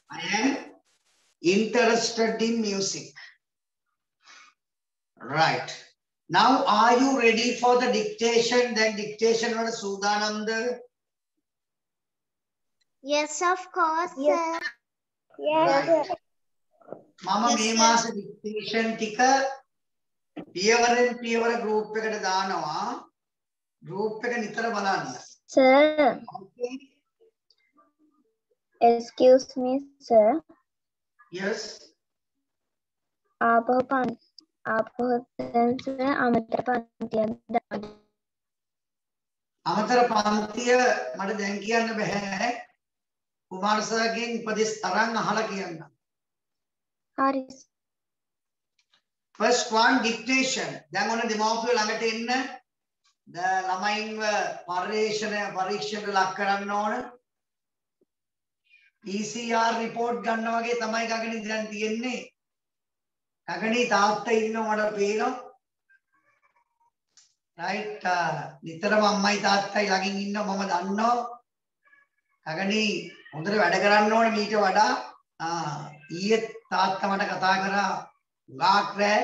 I am interested in music. Right. Now, are you ready for the dictation? Then dictation was Sudananda. Yes, of course, sir. Yes. Right. Mama me mas dictation tika piyavara group ekata danawa. Group එක නිතර බලන්න. Sir. Okay. Excuse me, sir. Yes. आपको අමතර පන්තිය මට දැන් කියන්න බෑ. කුමාර සර්ගෙන් උපදෙස් අරන් අහලා කියන්න. හරි. First one, dictation. දැන් ඔන්න දෙමව්පියෝ ළඟට එන්න. ළමයින්ව පරීක්ෂණයට ලක් කරන්න ඕන. PCR report ගන්න වගේ තමයි ගගනි දැන් තියෙන්නේ. ගගනි තාත්තා ඉන්නව මට පේනවා. right නිතරම අම්මයි තාත්තයි ළඟින් ඉන්නව මම දන්නවා. ගගනි හොඳට වැඩ කරන්න ඕනේ මීට වඩා. ඊයේ තාත්තා මට කතා කරා ගාක් රෑ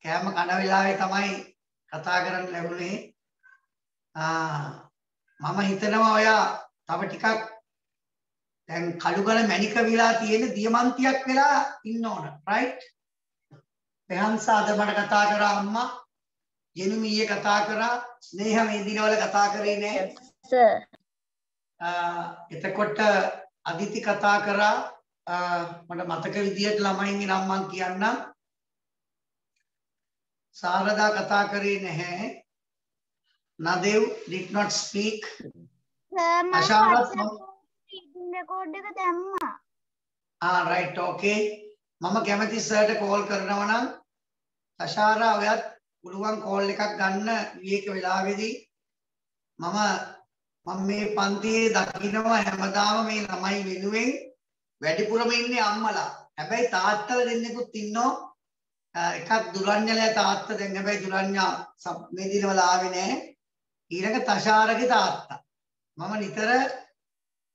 කෑම කන වෙලාවේ තමයි කතා කරන්න ලැබුණේ. මම හිතනවා ඔයා තව ටිකක් දැන් කළුගල මැණික විලා තියෙන දියමන්තියක් වෙලා ඉන්න ඕන. right? පෙහන්සා අද මට කතා කරා අම්මා. ජෙනුමීයේ කතා කරා. ස්නේහ මේ දිනවල කතා කරේ නෑ. sir. එතකොට අදිති කතා කරා. මට මතක විදියට ළමයින්ගේ නම් මං කියන්නම්. සාරදා කතා කරේ නැහැ. Nadev did not speak. මම Asharat WhatsApp reading record එක දැම්මා. right, okay. මම කැමති සර්ට කෝල් කරනවා නම් අශාරා ඔයත් පුළුවන් කෝල් එකක් ගන්න විවේක වෙලාවේදී මම මේ පන්තියේ දකින්නවා හැමදාම මේ ළමයි වෙනුවෙන් වැඩිපුරම ඉන්නේ අම්මලා. හැබැයි තාත්තලා දෙන්නෙකුත් ඉන්නෝ. එකක් දුරඤ්ඤලයා තාත්තා දැන් හැබැයි දුරඤ්ඤා මේ දිනවල ආවේ නැහැ. ඊළඟ තශාරගේ තාත්තා. මම නිතර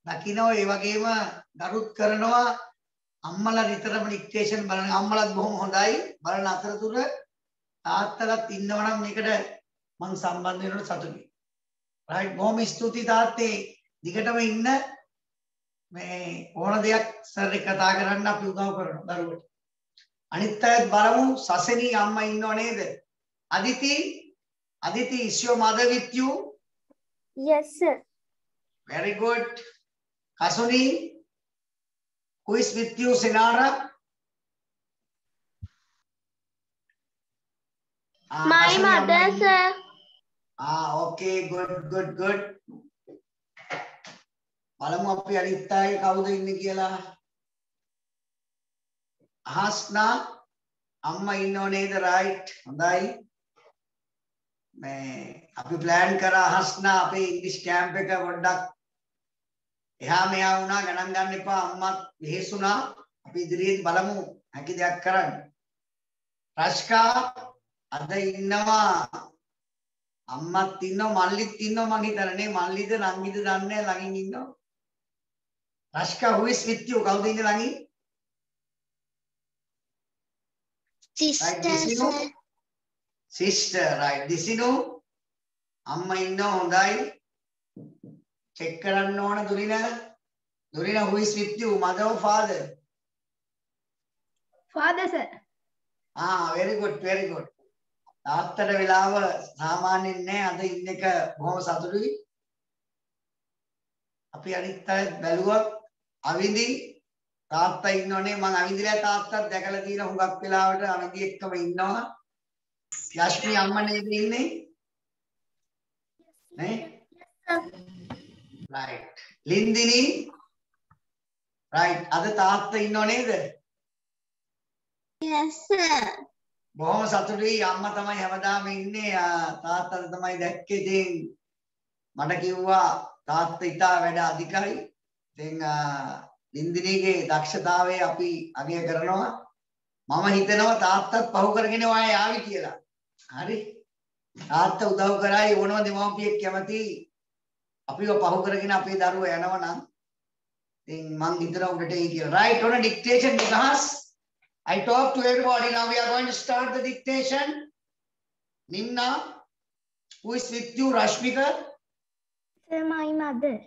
දකින්නවා ඒ වගේම දරුත් කරනවා අම්මලා නිතරම ඩික්ටේෂන් බලන අම්මලාත් බොහොම හොඳයි බලන අතරතුර තාත්තලාත් ඉන්නවනම් මේකට මම සම්බන්ධ වෙනකොට සතුටුයි. right බොහොම ස්තුතියි තාත්තේ දිගටම ඉන්න මේ ඕන දෙයක් සර් එක්ක කතා කරන්න අපි උදව් කරනවා දරුවට. අනිත් අයත් බලමු සසෙනී අම්මා ඉන්නව නේද? Aditi is your mother with you? Yes, sir. Very good. Kasuni, who is with you? Sinara? My mother, sir. Okay, good. බලමු අපි අනිත් අය කවුද ඉන්නේ කියලා. අහස්නා අම්මා ඉන්නව නේද? right. හොඳයි. මේ අපි plan කරා අහස්නා අපේ ඉංග්‍රීසි කැම්ප් එක පොඩ්ඩක් එහා මෙහා වුණා ගණන් ගන්න එපා අම්මත් වෙහෙසුණා. අපි ඉදිරියෙන් බලමු හැකි දෙයක් කරන්න. රෂ්කා අද ඉන්නවා අම්මත් ඉන්නවා මල්ලිත් ඉන්නවා මං හිතන්නේ මල්ලිද නංගිද දන්නේ නැහැ ළඟින් ඉන්නවා. රෂ්කා who is with you? කවුද ඉන්නේ ළඟින්? Sister, right. Disinu amma inno hondai check karanna ona Durina who is with you, mother or father? Father, sir. Very good. තාත්තට වෙලාව සාමාන්‍යයෙන් නෑ අද ඉන්න එක බොහොම සතුටුයි. අපි අනිත් අය බැලුවත් අවිඳි තාත්තා ඉන්නෝනේ මං අවිඳිලා තාත්තත් දැකලා තියෙන හුඟක් වෙලාවට අවිඳි එක්කම ඉන්නවා. යශ්මි අම්මා නේද ඉන්නේ? නේ? right. ලින්දිනි right. අද තාත්තා ඉන්නව නේද? Yes, sir. බොහොම සතුටුයි අම්මා තමයි හැමදාම ඉන්නේ තාත්තාද තමයි දැක්කේ. ඉතින් මට කිව්වා තාත්තා ඉතා වැඩ අධිකයි. ඉතින් ලින්දිනීගේ දක්ෂතාවය අපි අගය කරනවා. මම හිතනවා තාත්තත් පහු කරගෙන ආයේ ආවි කියලා. හරි. තාත්තා උදව් කරයි ඕනම දෙමව්පියෙක් කැමති අපිව පහු කරගෙන අපේ දරුවා යනවා නම් ඉතින් මං හිතනවා උඩට එයි කියලා. right on a dictation because I talk to everybody. Now we are going to start the dictation. Nimna, who is with you? Rashmika? Sir, my mother.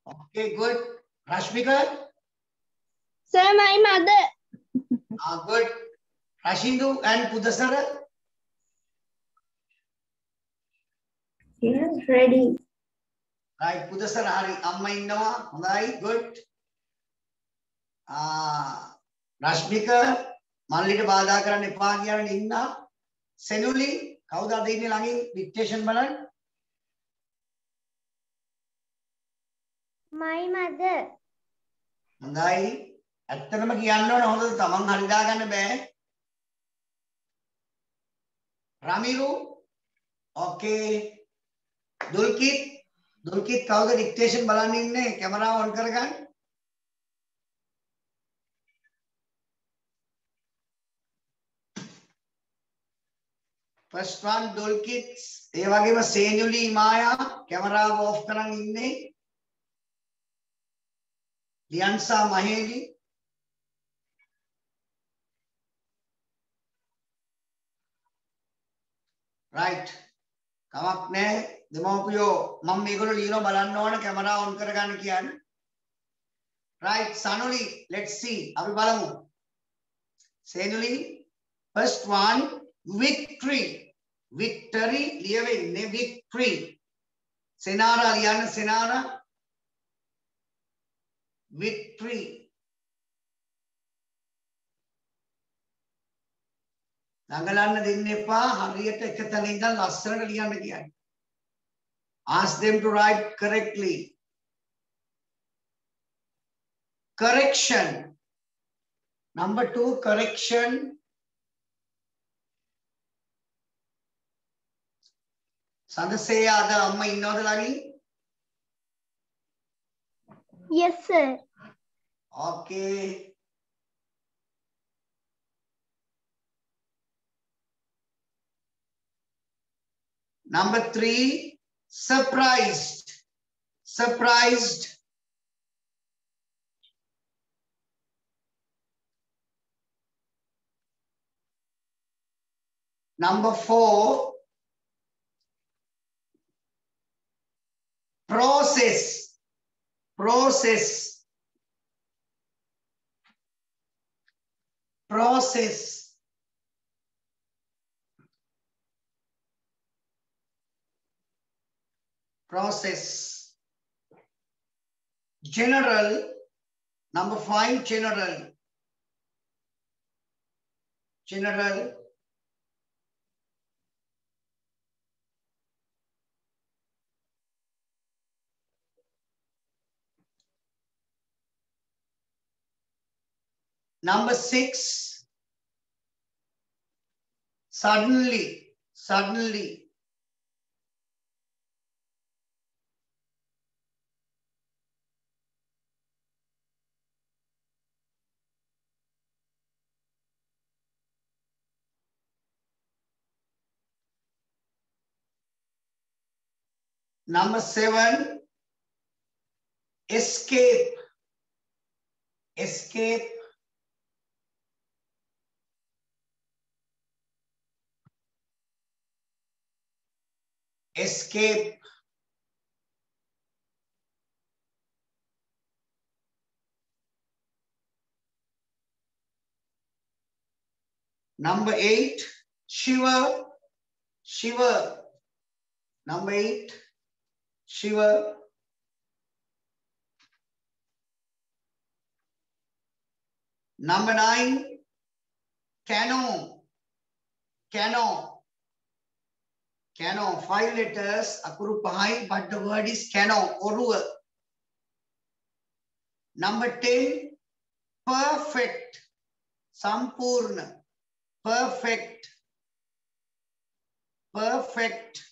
Okay, good. Rashmika? Sir, my mother. Good. Rashindu and Pudasara? Yes, ready. Right, Pudasara hari amma innawa. Hondai, good. Rashmika, මල්ලිට බාධා කරන්න එපා කියන ඉන්න. සෙනුලි කවුද අද ඉන්නේ ළඟින් dictation බලන්න. My mother. හොඳයි. ඇත්තටම කියන්න ඕන හොඳද තමන් හරි දාගන්න බෑ. රමිරු okay. දුල්කිත් කවුද ඩික්ටේෂන් බලන්න ඉන්නේ? කැමරාව ඔන් කරගන්න. First one Dulkit, ඒ වගේම සේනුලි මායා කැමරාව ඔෆ් කරන් ඉන්නේ. ලියන්සා මහේලි right කමක් නැහැ දෙමව්පියෝ මම මේගොල්ලෝ ලියනවා බලන්න ඕන කැමරාව ඔන් කරගන්න කියන්නේ. right Sanuli, let's see අපි බලමු. සේනුලි first one victory ලියවෙන්නේ victory. Senara ලියන්න Senara victory. දඟලන්න දෙන්න එපා. හරියට එක තැන ඉඳන් ලස්සනට ලියන්න කියන්නේ. Ask them to write correctly. Correction. Number 2, correction. Sandasaya ada amma innada lagi? Yes, sir. Okay. Number 3, surprised. Surprised. Number 4, process. Process. Process. Process. General. Number 5, general. General. Number 6, suddenly. Suddenly. Number 7, escape. Escape. Escape. Number 8, shiver. Shiver. Number 8, shiver. Number 9, canoe. Canoe. Canoe. 5 letters. Akuru pahai, but the word is canoe. Oruwa. Number 10, perfect. Sampurna. Perfect. Perfect.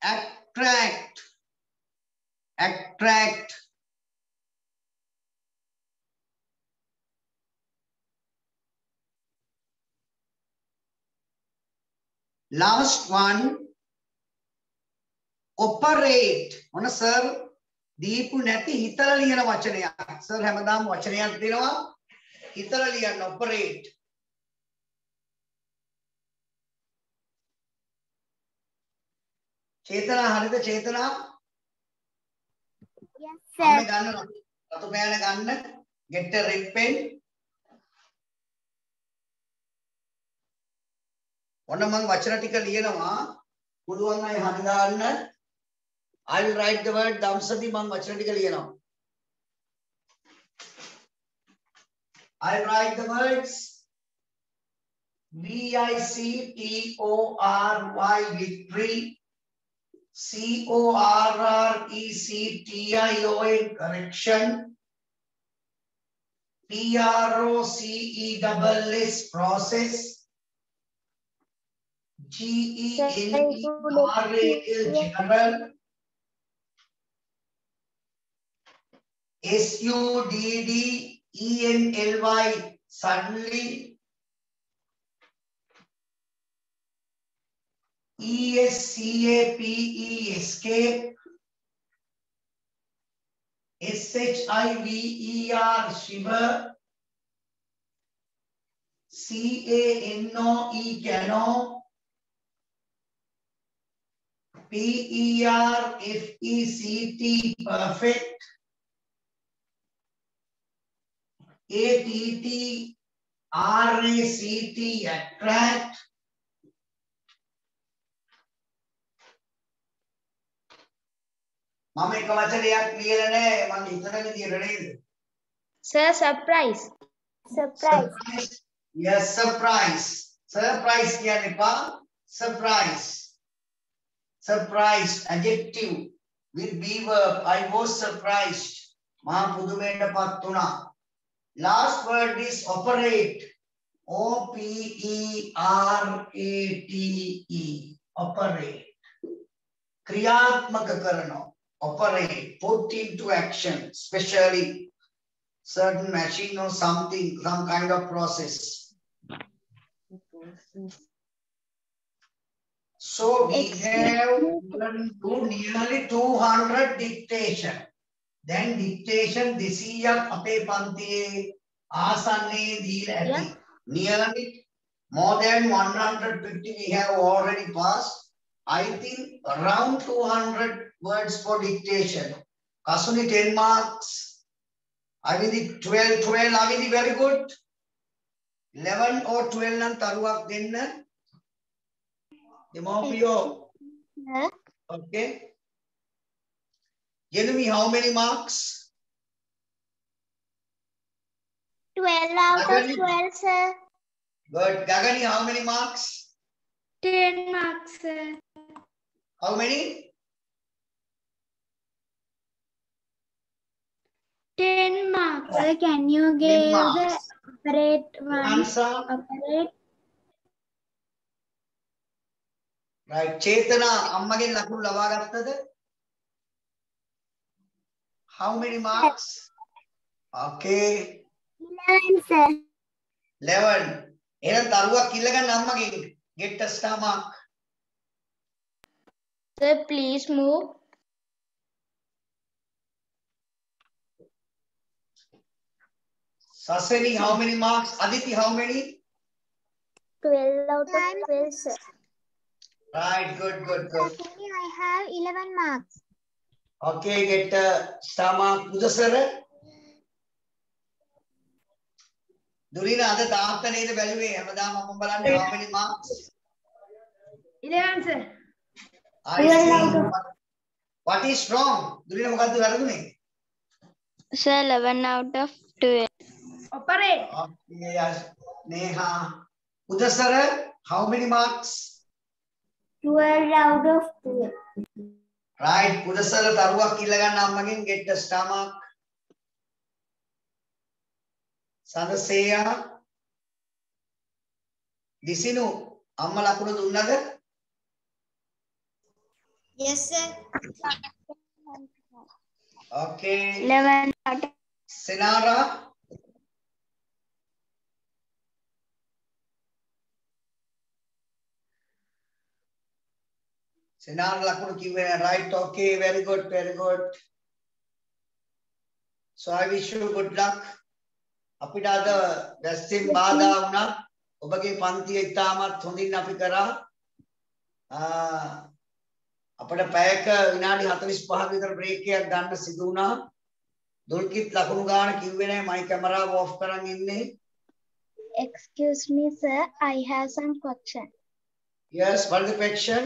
Attract. Attract. Last one, operate. Ona sir, දීපු නැති හිතලා ලියන වචනයක්. Sir හැමදාම වචනයක් දෙනවා. හිතලා ලියන්න operate. චේතනා හරිද චේතනා? Yes, අම්මේ sir. ගන්න රතු පෑන ගන්න. Get a red pen. ඔන්න මම වචන ටික ලියනවා. පුළුවන් අය හරි දාන්න. I will write the word Damsadi මම වචන ටික ලියනවා. I will write the words VICTORY victory, CORRECTION correction, PROCESS process, GENERAL general, SUDDENLY suddenly, ESCAPE escape, SHIVER shiver, CANOE canoe, PERFECT perfect, ATTRACT attract, මම එක වචනයක් ලියලා නැහැ මම හිතන විදියට නේද? Sir, surprise. Surprise. Yes, surprise. Surprise කියන්නේ පා surprise. Surprise adjective with be verb. I was surprised. මා පුදුමයටපත් වුණා. Last word is operate. O-P-E-R-A-T-E. Operate. क्रियात्मक करना. Operate. Put into action. Especially certain machine or something, some kind of process. So we have nearly 200 dictation. Then dictation decision ape pantiye asanne dila ati. Nearly more than 150 we have already passed. I think around 200 words for dictation. Kasuni 10 marks. Avidi 12 Avidi very good. 11 or 12 nan taruak denna. Demopio. Okay. Jenumi, how many marks? 12 out of 12, sir. Good. Gagani, how many marks? 10 marks, sir. How many? 10 marks. Sir, can you give the operate one? Answer. Operate. Right. Chetana, අම්මගෙන් ලකුණු ලබා ගත්තද? How many marks? Okay. 11, sir. 11. එහෙනම් තරුවක් කිල්ල ගන්න අම්මගෙන්. Get a star mark. Sir, please move. Saseni, how many marks? Aditi, how many? 12 out of 12, sir. Right. Good. I have 11 marks. Okay. Get a star mark. Pujasara. Durina, ada තාත්තා නේද බැලුවේ හැමදාම මම බලන්නේ how many marks? 11, sir. I see. What is wrong? Durina මොකද්ද වැරදුනේ? Sir, 11 out of 12. Operate. Okay, yes. Neha. Pujasara, how many marks? 12 out of 12. Right. Pujasara තරුවක් කිල්ල ගන්න අම්මගෙන් get a star mark. Sadaseya. Disinu, amma lakunu dunnada? Yes, sir. Okay. 11 out of Senara. Senara lakunu kiwe right. Okay, very good. So I wish you good luck. අපිට අද වැස්සෙන් බාධා වුණා. ඔබගේ පන්තිය ඉතාමත් හොඳින් අපි කරා. අපිට පැයක විනාඩි 45ක විතර බ්‍රේක් එකක් ගන්න සිදු වුණා. දුල්කිත් ලකුණු ගන්න කිව්වේ නැහැ. මයි කැමරාව ඔෆ් කරන් ඉන්නේ. Excuse me, sir. I have some question. Yes, what is the question?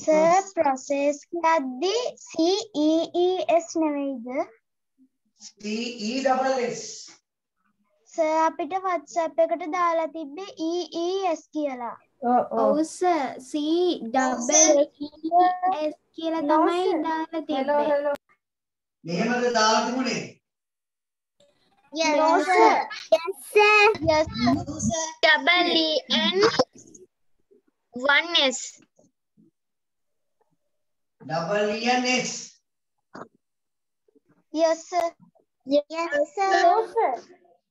Sir, process කියද්දි CEES නෙවෙයිද? CESS. Sir, අපිට WhatsApp එකට දාලා තිබ්බේ EES කියලා. ඔව් sir. C double ES කියලා තමයි දාලා තිබ්බේ. මෙහෙමද දාලා තිබුණේ? Yes, sir. Yes, sir. Yes, sir. Double EN 1S. Double ENS. Yes, sir. Yes, sir.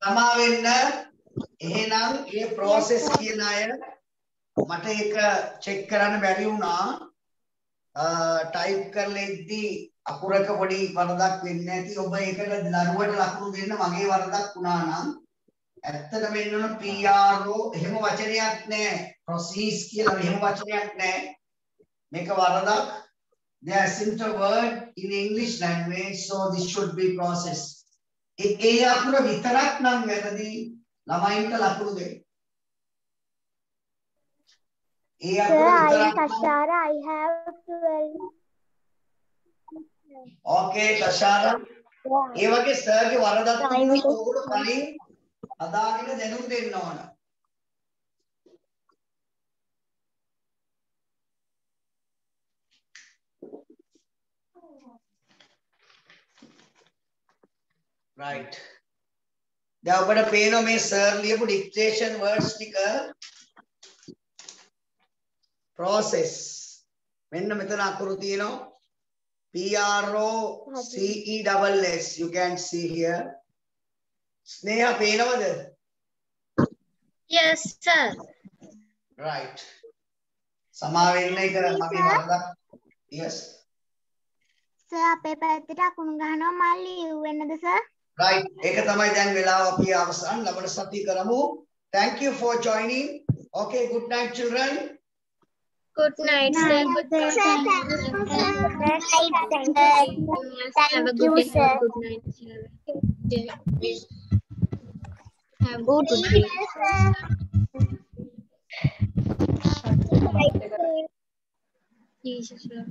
තමා වෙන්න එහෙනම් මේ process කියන අය මට ඒක check කරන්න බැරි වුණා. type කරලා ඉද්දි අකුරක පොඩි වරදක් වෙන්නේ නැති. ඔබ ඒකට දරුවට ලකුණු දෙන්න මගේ වරදක් වුණා නම් ඇත්තට වෙන්න ඕන PRO එහෙම වචනයක් නැහැ. process කියලා එහෙම වචනයක් නැහැ. මේක වරදක්. There isn't a word in English language, so this should be process. ඒ අකුර විතරක් නම් වැරදි ළමයින්ට ලකුණු දෙන්න. ඒ අකුර Sir, විතරක් Kashara, I have 12. Okay, Tashara. ඒ වගේ සර්ගේ වරදක් තිබුණොත් ඔකට කලින් අදාගෙන දැනුම් දෙන්න ඕන. Right. දැන් ඔබට පේනවා මේ සර් ලියපු dictation words ටික process. මෙන්න මෙතන අකුරු තියෙනවා. PROCESS. You can see here. Sneha පේනවද? Yes, sir. Right. සමා වෙන්න එක මගේ වරදක්. Yes. සර් අපේ පැත්තට අකුණු ගහනවා මම ලියුවෙන්නද සර්? Right. ඒක තමයි දැන් වෙලාව අපි අවසන් ලබන සතිය කරමු. Thank you for joining. Okay, good night children. Good night, sir. Good night. Have a good day. Have a good night, sir. Have a good day. Jesus, sir.